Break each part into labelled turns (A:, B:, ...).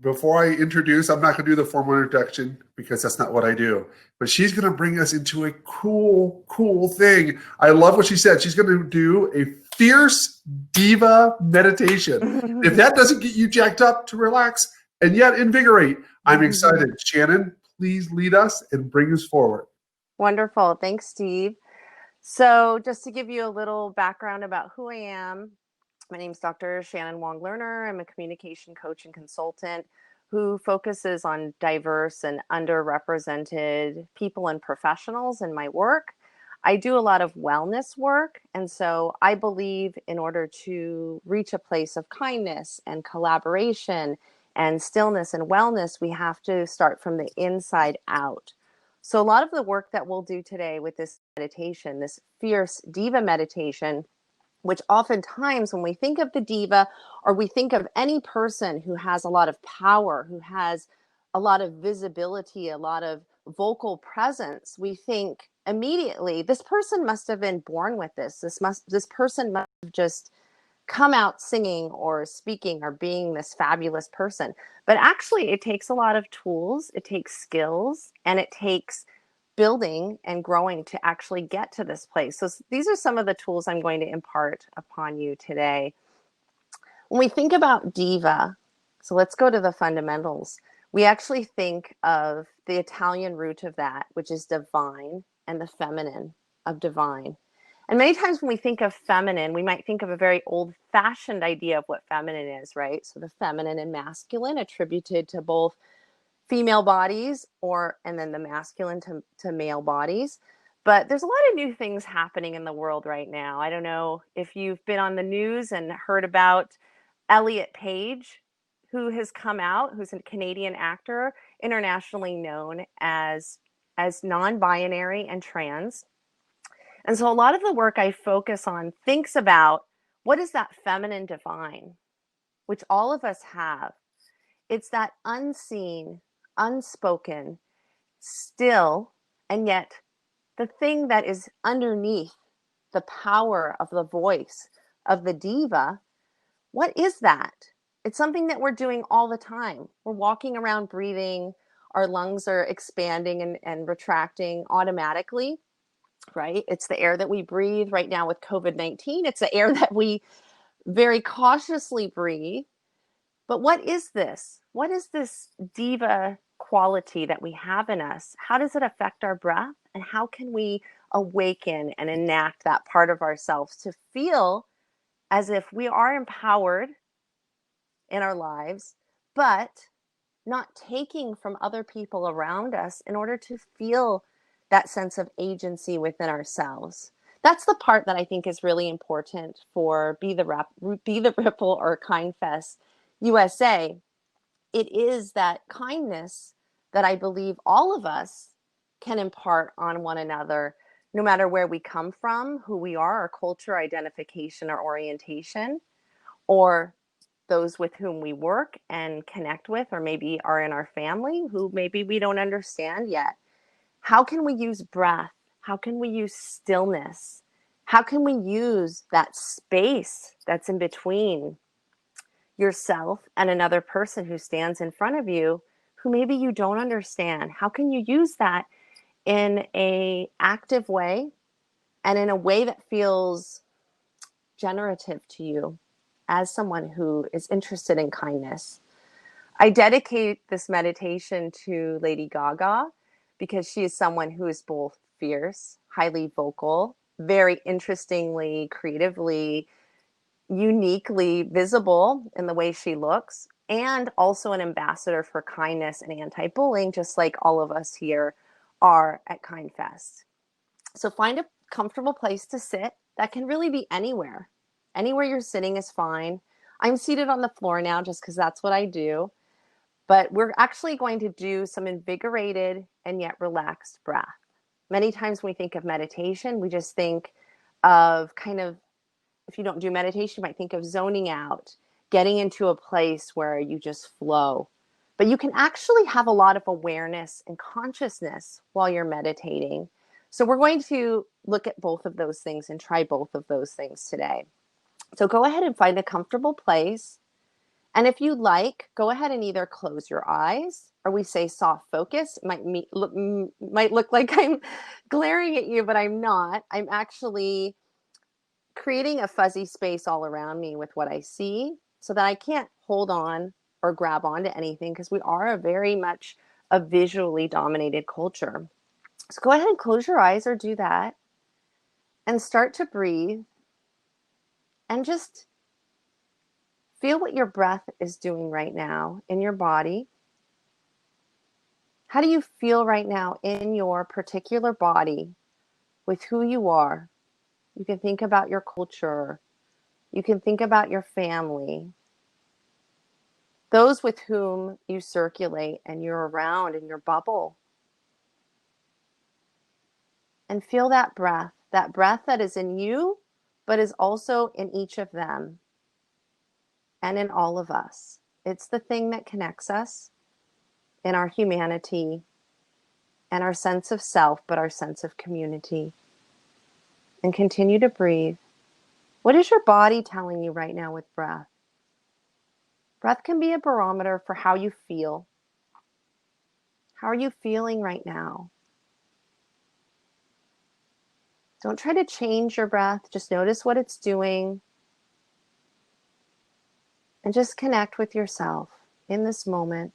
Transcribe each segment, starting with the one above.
A: before I introduce, I'm not going to do the formal introduction because that's not what I do. But she's going to bring us into a cool, cool thing. I love what she said. She's going to do a Fierce Diva Meditation. If that doesn't get you jacked up to relax and yet invigorate, I'm excited. Shannon, please lead us and bring us forward.
B: Wonderful. Thanks, Steve. So just to give you a little background about who I am, my name is Dr. Shannon Wong Lerner. I'm a communication coach and consultant who focuses on diverse and underrepresented people and professionals in my work. I do a lot of wellness work. And so I believe in order to reach a place of kindness and collaboration and stillness and wellness, we have to start from the inside out. So a lot of the work that we'll do today with this meditation, this Fierce Diva Meditation, which oftentimes when we think of the diva or we think of any person who has a lot of power, who has a lot of visibility, a lot of vocal presence, we think immediately, this person must have been born with this. This person must have just come out singing or speaking or being this fabulous person. But actually, it takes a lot of tools, it takes skills, and it takes building and growing to actually get to this place. So these are some of the tools I'm going to impart upon you today. When we think about diva, so let's go to the fundamentals. We actually think of the Italian root of that, which is divine, and the feminine of divine. And many times when we think of feminine, we might think of a very old-fashioned idea of what feminine is, right? So the feminine and masculine attributed to both female bodies and then the masculine to male bodies. But there's a lot of new things happening in the world right now. I don't know if you've been on the news and heard about Elliot Page, who has come out, who's a Canadian actor, internationally known as non-binary and trans. And so a lot of the work I focus on thinks about what is that feminine divine, which all of us have. It's that unseen, unspoken, still, and yet the thing that is underneath the power of the voice of the diva. What is that? It's something that we're doing all the time. We're walking around breathing, our lungs are expanding and retracting automatically, right? It's the air that we breathe right now with COVID-19. It's the air that we very cautiously breathe. But what is this? What is this diva quality that we have in us? How does it affect our breath? And how can we awaken and enact that part of ourselves to feel as if we are empowered in our lives, but not taking from other people around us in order to feel that sense of agency within ourselves? That's the part that I think is really important for Be the Ripple or Kindfest USA. It is that kindness that I believe all of us can impart on one another, no matter where we come from, who we are, our culture, identification, or orientation, or those with whom we work and connect with, or maybe are in our family who maybe we don't understand yet. How can we use breath? How can we use stillness? How can we use that space that's in between yourself and another person who stands in front of you who maybe you don't understand? How can you use that in an active way and in a way that feels generative to you as someone who is interested in kindness? I dedicate this meditation to Lady Gaga because she is someone who is both fierce, highly vocal, very interestingly, creatively, uniquely visible in the way she looks, and also an ambassador for kindness and anti-bullying, just like all of us here are at Kindfest. So find a comfortable place to sit. That can really be anywhere. Anywhere you're sitting is fine. I'm seated on the floor now just because that's what I do. But we're actually going to do some invigorated and yet relaxed breath. Many times when we think of meditation, we just think of kind of, if you don't do meditation, you might think of zoning out, getting into a place where you just flow. But you can actually have a lot of awareness and consciousness while you're meditating. So we're going to look at both of those things and try both of those things today. So go ahead and find a comfortable place And if you like, go ahead and either close your eyes, or we say soft focus. It might look like I'm glaring at you, but I'm not. I'm actually creating a fuzzy space all around me with what I see so that I can't hold on or grab onto anything, because we are a very much a visually dominated culture. So go ahead and close your eyes or do that and start to breathe and just feel what your breath is doing right now in your body. How do you feel right now in your particular body with who you are? You can think about your culture. You can think about your family, those with whom you circulate and you're around in your bubble. And feel that breath that is in you, but is also in each of them and in all of us. It's the thing that connects us in our humanity and our sense of self, but our sense of community. And continue to breathe. What is your body telling you right now with breath? Breath can be a barometer for how you feel. How are you feeling right now? Don't try to change your breath. Just notice what it's doing. And just connect with yourself in this moment.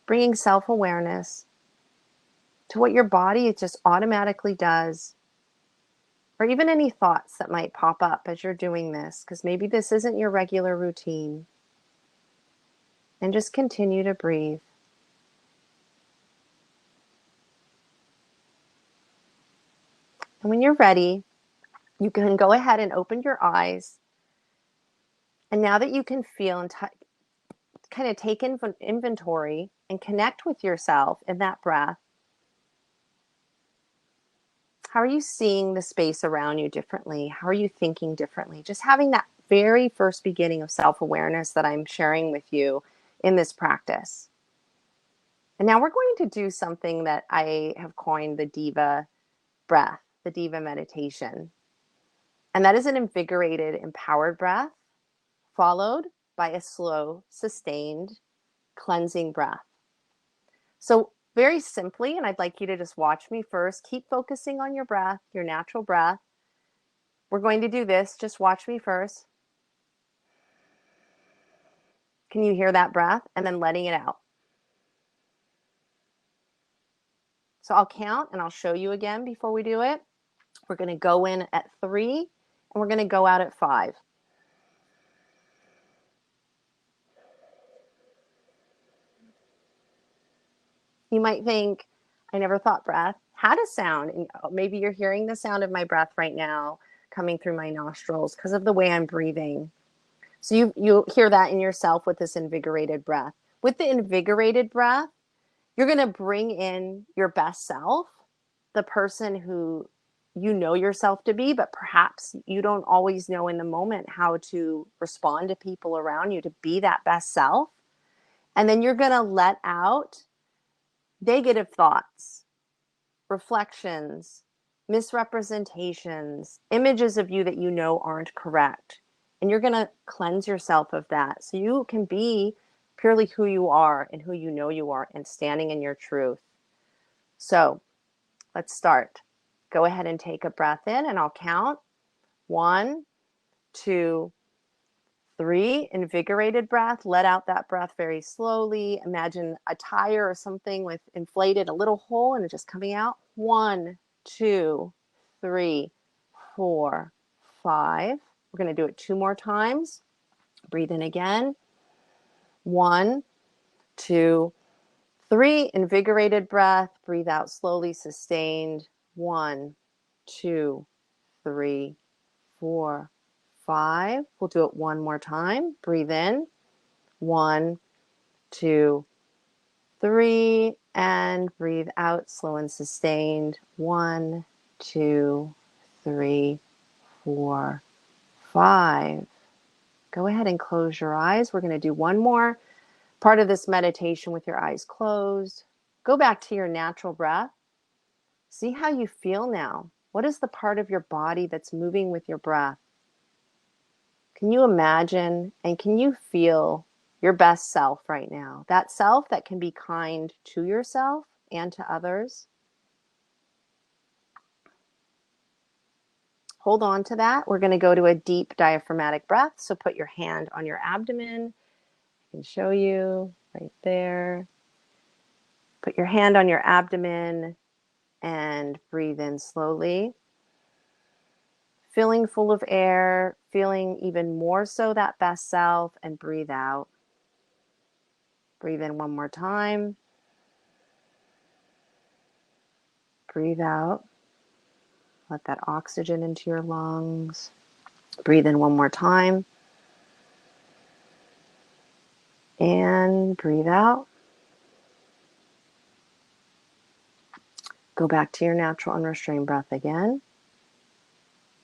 B: Bringing self-awareness to what your body just automatically does, or even any thoughts that might pop up as you're doing this, because maybe this isn't your regular routine. And just continue to breathe. And when you're ready, you can go ahead and open your eyes. And now that you can feel and kind of take inventory and connect with yourself in that breath, how are you seeing the space around you differently? How are you thinking differently? Just having that very first beginning of self-awareness that I'm sharing with you in this practice. And now we're going to do something that I have coined the Diva breath, the Diva meditation. And that is an invigorated, empowered breath, followed by a slow, sustained, cleansing breath. So very simply, and I'd like you to just watch me first, keep focusing on your breath, your natural breath. We're going to do this. Just watch me first. Can you hear that breath? And then letting it out. So I'll count and I'll show you again before we do it. We're going to go in at 3 and we're going to go out at 5. You might think, I never thought breath had a sound. And maybe you're hearing the sound of my breath right now coming through my nostrils because of the way I'm breathing. So you hear that in yourself with this invigorated breath. With the invigorated breath, you're going to bring in your best self, the person who you know yourself to be, but perhaps you don't always know in the moment how to respond to people around you to be that best self. And then you're going to let out negative thoughts, reflections, misrepresentations, images of you that you know aren't correct. And you're going to cleanse yourself of that so you can be purely who you are and who you know you are and standing in your truth. So let's start. Go ahead and take a breath in and I'll count. 1, 2, 3. Invigorated breath. Let out that breath very slowly. Imagine a tire or something with inflated a little hole and it just coming out. 1, 2, 3, 4, 5. We're going to do it 2 more times. Breathe in again. 1, 2, 3. Invigorated breath. Breathe out slowly, sustained. 1, 2, 3, 4, 5. We'll do it 1 more time. Breathe in. 1, 2, 3. And breathe out slow and sustained. 1, 2, 3, 4, 5. Go ahead and close your eyes. We're going to do one more part of this meditation with your eyes closed. Go back to your natural breath. See how you feel now. What is the part of your body that's moving with your breath? Can you imagine and can you feel your best self right now? That self that can be kind to yourself and to others. Hold on to that. We're going to go to a deep diaphragmatic breath. So put your hand on your abdomen. I can show you right there. Put your hand on your abdomen and breathe in slowly. Feeling full of air, feeling even more so that best self, and breathe out. Breathe in one more time. Breathe out. Let that oxygen into your lungs. Breathe in one more time. And breathe out. Go back to your natural unrestrained breath again.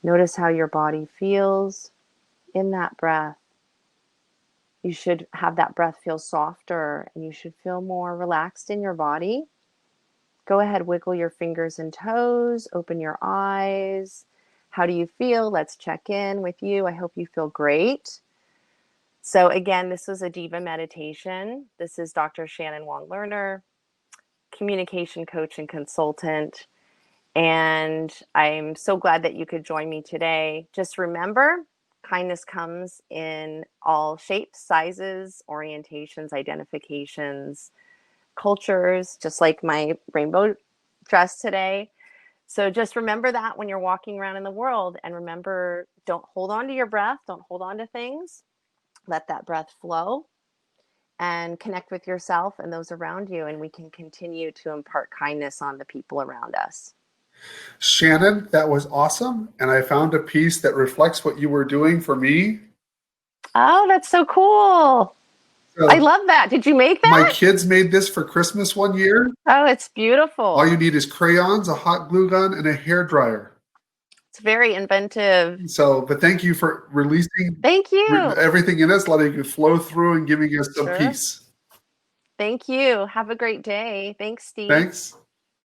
B: Notice how your body feels in that breath. You should have that breath feel softer and you should feel more relaxed in your body. Go ahead, wiggle your fingers and toes, open your eyes. How do you feel? Let's check in with you. I hope you feel great. So again, this was a Diva meditation. This is Dr. Shannon Wong Lerner, communication coach and consultant. And I'm so glad that you could join me today. Just remember, kindness comes in all shapes, sizes, orientations, identifications, cultures, just like my rainbow dress today. So just remember that when you're walking around in the world, and remember, don't hold on to your breath. Don't hold on to things. Let that breath flow and connect with yourself and those around you. And we can continue to impart kindness on the people around us.
A: Shannon, that was awesome. And I found a piece that reflects what you were doing for me.
B: Oh, that's so cool.
A: So
B: I love that. Did you make that?
A: my kids made this for Christmas one year.
B: Oh, it's beautiful.
A: All you need is crayons, a hot glue gun, and a hair dryer.
B: It's very inventive.
A: So, but thank you for releasing
B: Thank you.
A: everything in us, letting it flow through and giving us some
B: Sure.
A: peace.
B: Thank you. Have a great day. Thanks, Steve.
A: Thanks.